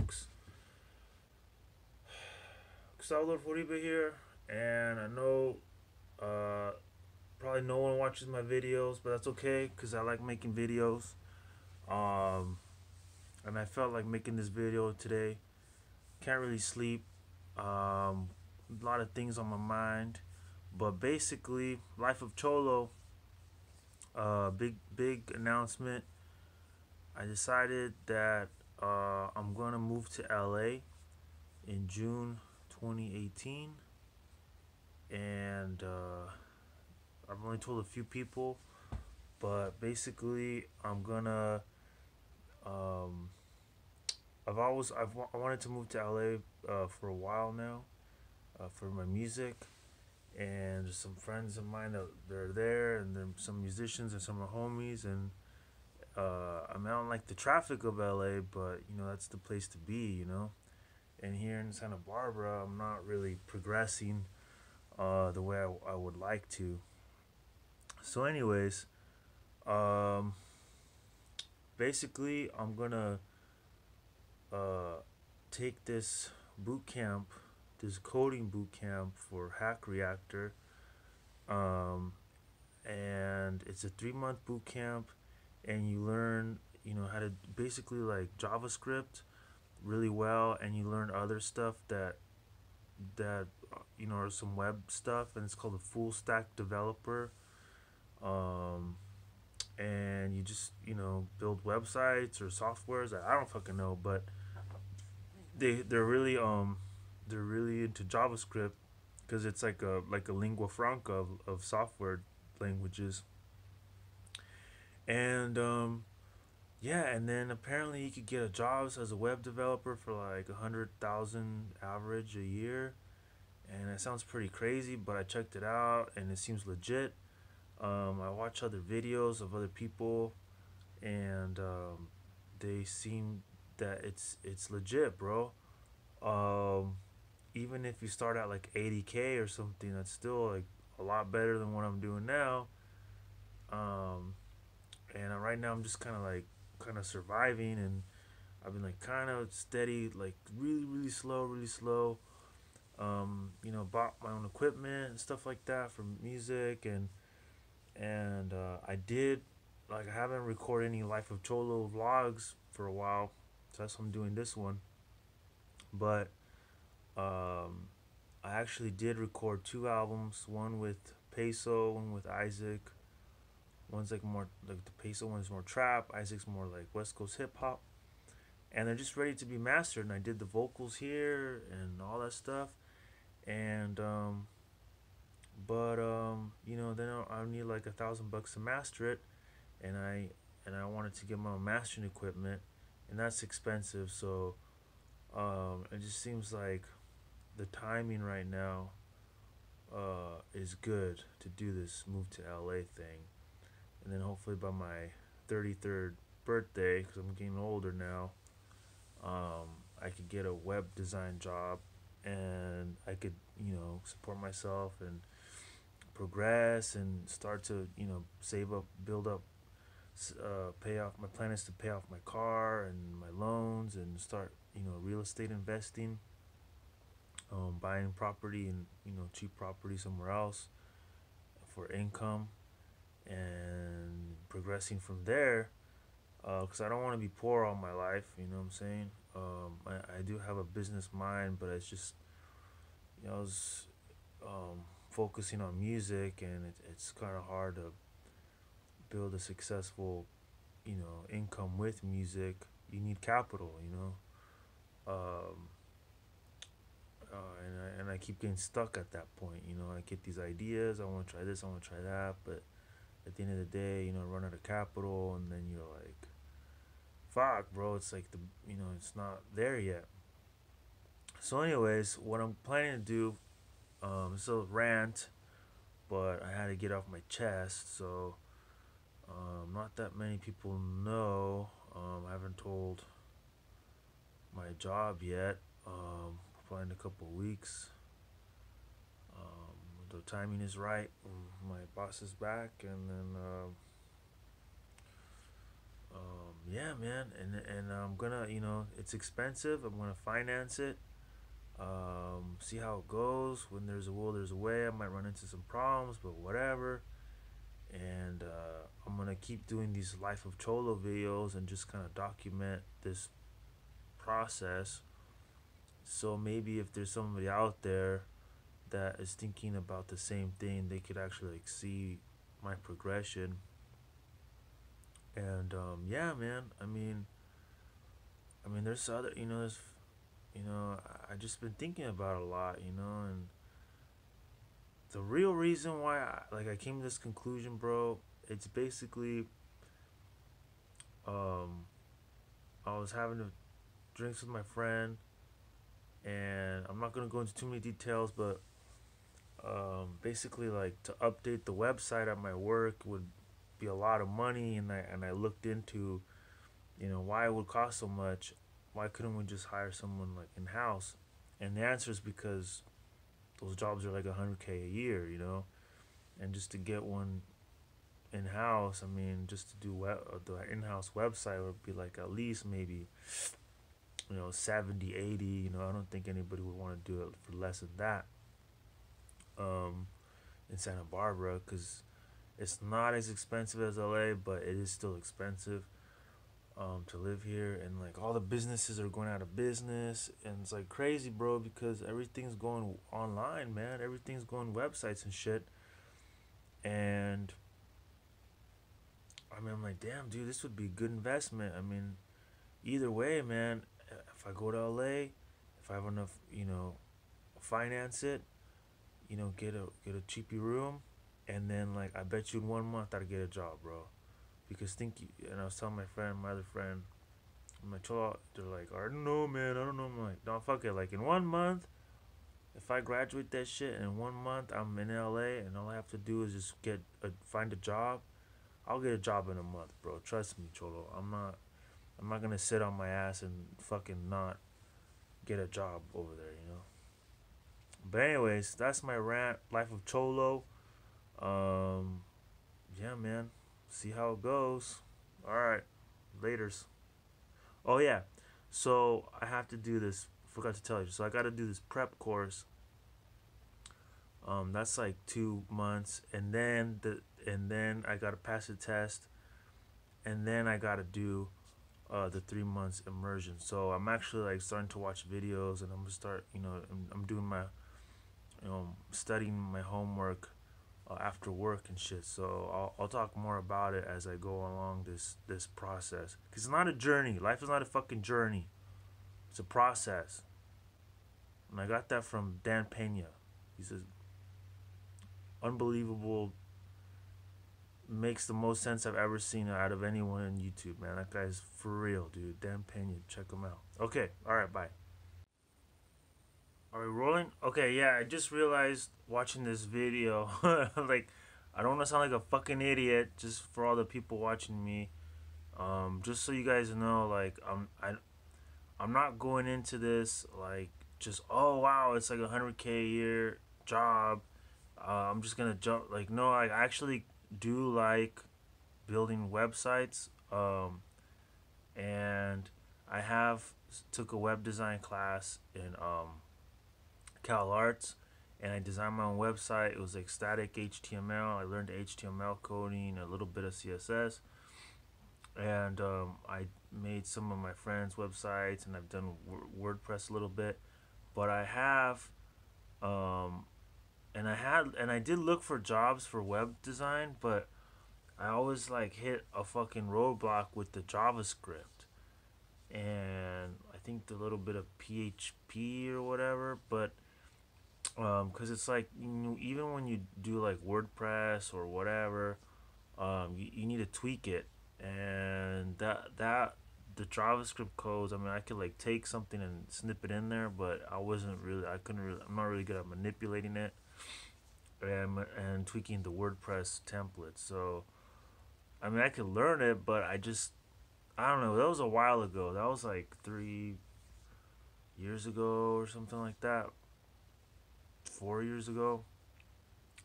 folks? Gustavo Uribe here, and I know uh, probably no one watches my videos, but that's okay because I like making videos. Um, and I felt like making this video today. Can't really sleep. A lot of things on my mind, but basically, Life of Cholo. Big announcement. I decided that I'm gonna move to LA in June 2018, and I've only told a few people, but basically I'm gonna. Um, I wanted to move to LA for a while now for my music, and there's some friends of mine that they're there, and then some musicians and some are homies, and I mean I don't like the traffic of LA, but that's the place to be, And here in Santa Barbara, I'm not really progressing the way I would like to. So, anyways, um, basically, I'm gonna uh, take this boot camp, this coding boot camp for Hack Reactor, um, and it's a 3 month boot camp, and you learn, how to basically like JavaScript really well, and you learn other stuff that are some web stuff, and it's called a full stack developer. Um, and you just build websites or softwares. I don't fucking know, but they're really into JavaScript because it's like a lingua franca of software languages. And yeah, and then apparently you could get a job as a web developer for like 100,000 average a year, and it sounds pretty crazy, but I checked it out and it seems legit. I watch other videos of other people, and they seem that it's legit, bro. Um, Even if you start at like 80K or something, that's still like a lot better than what I'm doing now. Um, and right now I'm just kind of surviving, and I've been like kind of steady, like really slow, really slow. Bought my own equipment and stuff like that for music, and I did like I haven't recorded any Life of Cholo vlogs for a while, so that's why I'm doing this one. But um, I actually did record two albums, one with Peso, one with Isaac. One's like more like the Peso one's more trap, Isaac's more like West Coast hip hop, and they're just ready to be mastered. And I did the vocals here and all that stuff, and then I need like $1,000 to master it, and I wanted to get my own mastering equipment, and that's expensive. So it just seems like the timing right now is good to do this move to LA thing, and then hopefully by my 33rd birthday, because I'm getting older now, I could get a web design job, and I could support myself and progress and start to save up, build up, pay off. My plan is to pay off my car and my loans and start real estate investing, buying property and cheap property somewhere else for income, and progressing from there. Because I don't want to be poor all my life. You know what I'm saying? I do have a business mind, but it's just I was focusing on music, and it's kind of hard to build a successful income with music. You need capital, um, and I keep getting stuck at that point. I get these ideas. I want to try this. I want to try that, but at the end of the day, run out of capital, and then you're like, "Fuck, bro!" It's like it's not there yet. So, anyways, what I'm planning to do, it's a rant, but I had to get off my chest. So, not that many people know. I haven't told my job yet. Probably in a couple of weeks. The timing is right. My boss is back, and then Yeah, man, and I'm gonna, it's expensive. I'm gonna finance it. See how it goes. When there's a will, there's a way. I might run into some problems, but whatever. And I'm gonna keep doing these life of cholo videos and just kind of document this process. So maybe if there's somebody out there that is thinking about the same thing, they could actually like see my progression. And yeah, man. I mean, there's other, I just been thinking about it a lot, and the real reason why I came to this conclusion, bro, it's basically um I was having drinks with my friend, and I'm not gonna go into too many details, but basically like to update the website at my work would be a lot of money, and I looked into why it would cost so much. Why couldn't we just hire someone like in house? And the answer is because those jobs are like 100K a year, and just to get one in house, I mean, just to do the in house website would be like at least maybe 70, 80. I don't think anybody would want to do it for less than that. Um, in Santa Barbara, because it's not as expensive as LA, but it is still expensive to live here, and like all the businesses are going out of business, and it's like crazy, bro, because everything's going online, man. Everything's going websites and shit, and I mean, I'm like, damn, dude, this would be a good investment. I mean, either way, man, if I go to LA, if I have enough, finance it, get a cheapy room, and then like I bet you in 1 month I'd get a job, bro. Because and I was telling my other friend, I'm like, they're like, I don't know, man, I don't know. I'm like, no, fuck it. Like in 1 month, if I graduate that shit, and in 1 month I'm in LA, and all I have to do is just find a job. I'll get a job in a month, bro. Trust me, Cholo. I'm not gonna sit on my ass and fucking not get a job over there. But anyways, that's my rant. Life of Cholo. Um, yeah, man. See how it goes. All right, later's. Oh yeah, so I have to do this. Forgot to tell you. So I got to do this prep course. That's like 2 months, and then I gotta pass the test, and then I gotta do the 3 months immersion. So I'm actually like starting to watch videos, and I'm gonna start. I'm doing my studying my homework after work and shit. So I'll talk more about it as I go along this process. Cause it's not a journey. Life is not a fucking journey. It's a process. And I got that from Dan Pena. He's a unbelievable. Makes the most sense I've ever seen out of anyone on YouTube, man. That guy's for real, dude. Dan Pena, check him out. Okay, all right, bye. Are we rolling? Okay, yeah. I just realized watching this video, like, I don't want to sound like a fucking idiot. Just for all the people watching me, just so you guys know, like, I'm not going into this like just oh wow, it's like 100K a year job. I'm just gonna jump. Like, no, I actually do like building websites. And I have took a web design class in Cal Arts, and I designed my own website. It was like static HTML. I learned HTML coding, a little bit of CSS, and I made some of my friends' websites, and I've done WordPress a little bit. But I have, um, and I did look for jobs for web design, but I always like hit a fucking roadblock with the JavaScript, and I think the little bit of PHP or whatever. But because it's like even when you do like WordPress or whatever, you need to tweak it, and that the JavaScript codes. I mean, I could like take something and snip it in there, but I couldn't really. I'm not really good at manipulating it and tweaking the WordPress template. So I mean, I could learn it, but I don't know. That was a while ago. That was like 3 years ago or something like that. 4 years ago.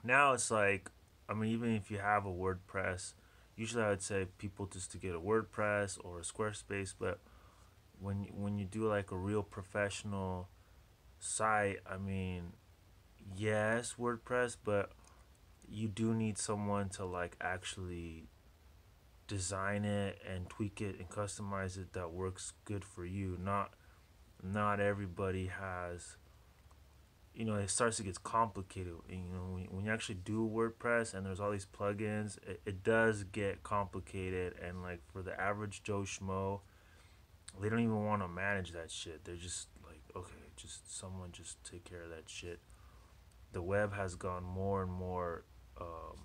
Now it's like, I mean, even if you have a WordPress, Usually I would say people just to get a WordPress or a Squarespace, but when you do like a real professional site, I mean, yes, WordPress, but you do need someone to like actually design it and tweak it and customize it that works good for you. Not everybody has, it starts to get complicated. When you actually do WordPress and there's all these plugins, it does get complicated. And like for the average Joe Schmo, they don't even want to manage that shit. They're just like, okay, just someone just take care of that shit. The web has gone more and more um,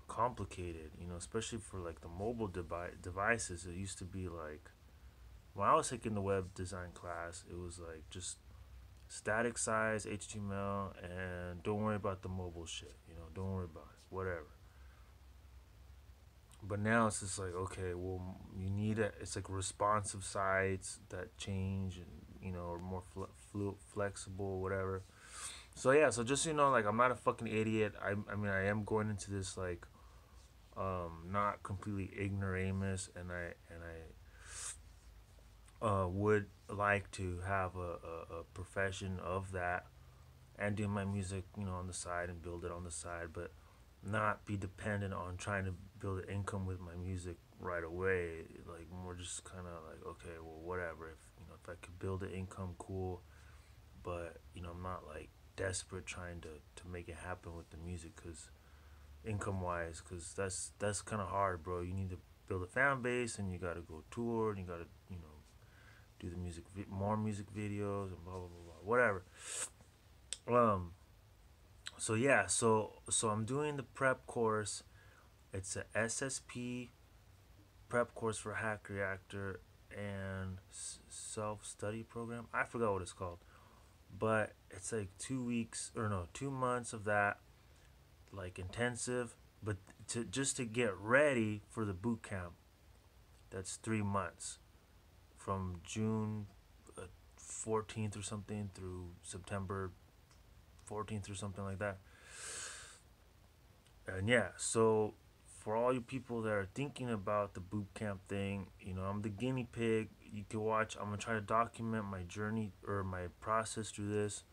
complicated, especially for like the mobile devices. It used to be like, when I was taking the web design class, it was like just static size HTML and don't worry about the mobile shit. Don't worry about it. Whatever. But now it's just like, okay, well, you need it. It's like responsive sites that change and are more flexible, whatever. So yeah, so just like I'm not a fucking idiot. I mean I am going into this like not completely ignoramus, and I would like to have a profession of that and do my music, on the side and build it on the side, but not be dependent on trying to build an income with my music right away. Like more just kind of like, okay, well, whatever. If I could build an income, cool. But I'm not like desperate trying to make it happen with the music, because income wise, because that's kind of hard, bro. You need to build a fan base, and you got to go tour, and you got to do the more music videos, and blah blah blah, blah whatever. Um, so yeah, so I'm doing the prep course. It's a SSP prep course for Hack Reactor and self study program. I forgot what it's called, but it's like 2 weeks, or no, 2 months of that, like intensive. But to just to get ready for the boot camp, that's 3 months from June 14th or something through September 14th or something like that. And yeah, so for all you people that are thinking about the boot camp thing, I'm the guinea pig. You can watch. I'm gonna try to document my journey or my process through this,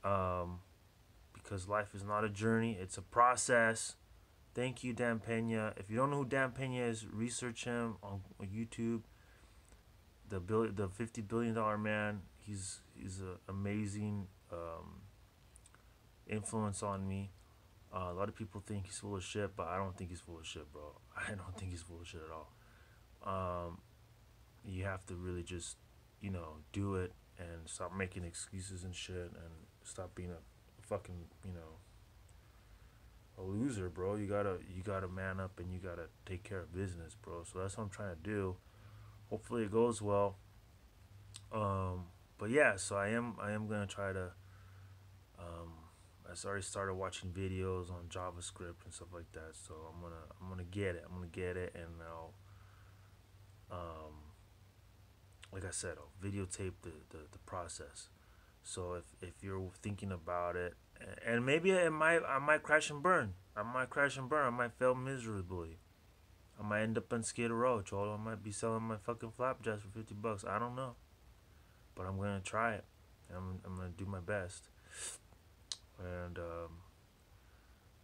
um, because life is not a journey; it's a process. Thank you, Dan Pena. If you don't know who Dan Pena is, research him on YouTube. The $50 billion man. He's an amazing influence on me. A lot of people think he's full of shit, but I don't think he's full of shit, bro. I don't think he's full of shit at all. Um, you have to really just, do it and stop making excuses and shit, and stop being a fucking, a loser, bro. You gotta man up, and you gotta take care of business, bro. So that's what I'm trying to do. Hopefully it goes well. Um, but yeah, so I am gonna try to. Um, I already started watching videos on JavaScript and stuff like that. So I'm gonna get it. I'm gonna get it, and um, like I said, I'll videotape the process. So if you're thinking about it, and maybe I might crash and burn. I might crash and burn. I might fail miserably. I might end up on Skid Row, Joel. I might be selling my fucking flapjacks for $50. I don't know, but I'm gonna try it. I'm gonna do my best, and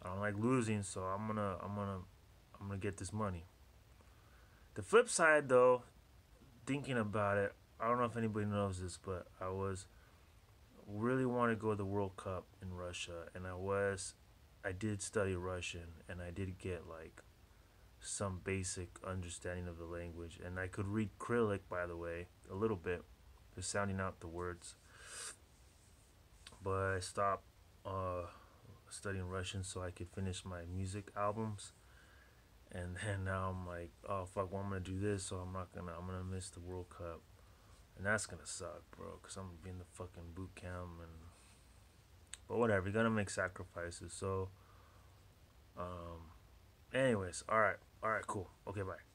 I don't like losing, so I'm gonna get this money. The flip side, though, thinking about it, I don't know if anybody knows this, but I was really want to go to the World Cup in Russia, and I did study Russian, and I did get like some basic understanding of the language, and I could read Cyrillic, by the way, a little bit, just sounding out the words. But I stopped studying Russian so I could finish my music albums, and then now I'm like, oh fuck, well I'm gonna do this, so I'm gonna miss the World Cup, and that's gonna suck, bro, cause I'm gonna be in the fucking boot camp, and but whatever, you gotta make sacrifices. So, anyways, all right, cool, okay, bye.